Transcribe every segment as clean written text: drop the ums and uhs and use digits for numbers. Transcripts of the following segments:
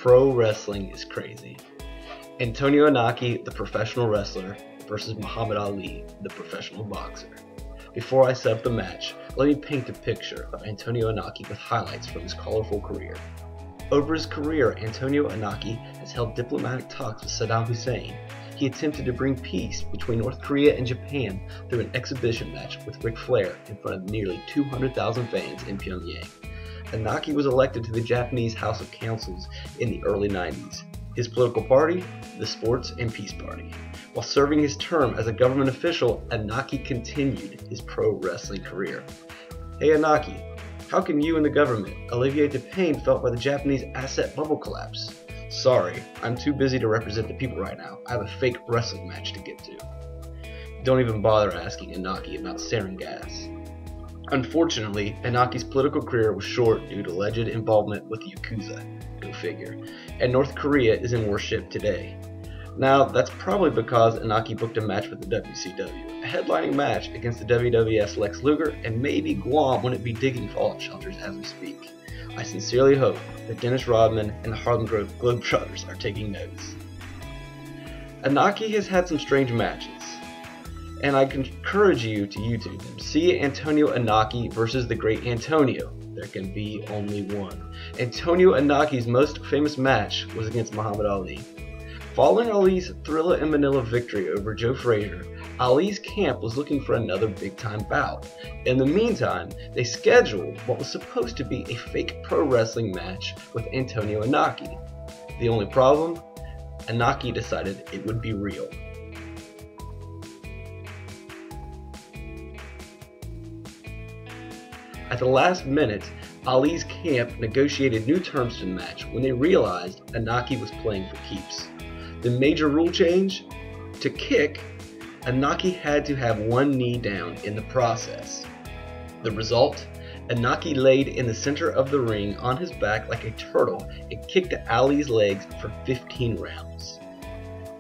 Pro wrestling is crazy. Antonio Inoki, the professional wrestler, versus Muhammad Ali, the professional boxer. Before I set up the match, let me paint a picture of Antonio Inoki with highlights from his colorful career. Over his career, Antonio Inoki has held diplomatic talks with Saddam Hussein. He attempted to bring peace between North Korea and Japan through an exhibition match with Ric Flair in front of nearly 200,000 fans in Pyongyang. Inoki was elected to the Japanese House of Councils in the early 90s. His political party, the Sports and Peace Party. While serving his term as a government official, Inoki continued his pro wrestling career. Hey Inoki, how can you and the government alleviate the pain felt by the Japanese asset bubble collapse? Sorry, I'm too busy to represent the people right now. I have a fake wrestling match to get to. Don't even bother asking Inoki about sarin gas. Unfortunately, Inoki's political career was short due to alleged involvement with the Yakuza, go figure, and North Korea is in worse shape today. Now, that's probably because Inoki booked a match with the WCW, a headlining match against the WWF's Lex Luger, and maybe Guam wouldn't be digging fallout shelters as we speak. I sincerely hope that Dennis Rodman and the Harlem Globetrotters are taking notes. Inoki has had some strange matches, and I encourage you to YouTube them. See Antonio Inoki versus the Great Antonio. There can be only one. Antonio Inoki's most famous match was against Muhammad Ali. Following Ali's Thrilla in Manila victory over Joe Frazier, Ali's camp was looking for another big-time bout. In the meantime, they scheduled what was supposed to be a fake pro wrestling match with Antonio Inoki. The only problem? Inoki decided it would be real. At the last minute, Ali's camp negotiated new terms to the match when they realized Inoki was playing for keeps. The major rule change? To kick, Inoki had to have one knee down in the process. The result? Inoki laid in the center of the ring on his back like a turtle and kicked Ali's legs for 15 rounds.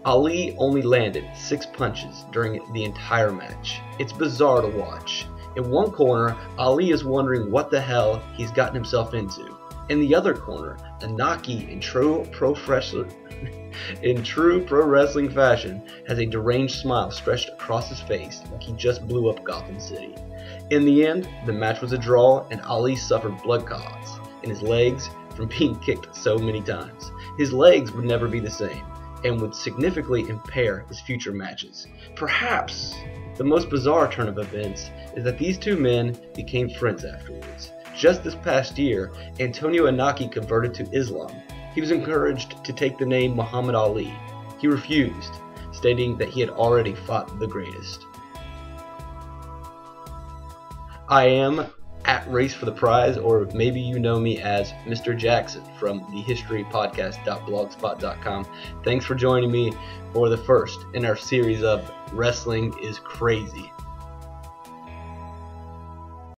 Ali only landed 6 punches during the entire match. It's bizarre to watch. In one corner, Ali is wondering what the hell he's gotten himself into. In the other corner, Inoki, in true pro wrestling fashion, has a deranged smile stretched across his face like he just blew up Gotham City. In the end, the match was a draw and Ali suffered blood clots in his legs from being kicked so many times. His legs would never be the same and would significantly impair his future matches. Perhaps the most bizarre turn of events is that these two men became friends afterwards. Just this past year, Antonio Inoki converted to Islam. He was encouraged to take the name Muhammad Ali. He refused, stating that he had already fought the greatest. I am at Race for the Prize, or maybe you know me as Mr. Jackson from thehistorypodcast.blogspot.com. Thanks for joining me for the first in our series of Wrestling is Crazy.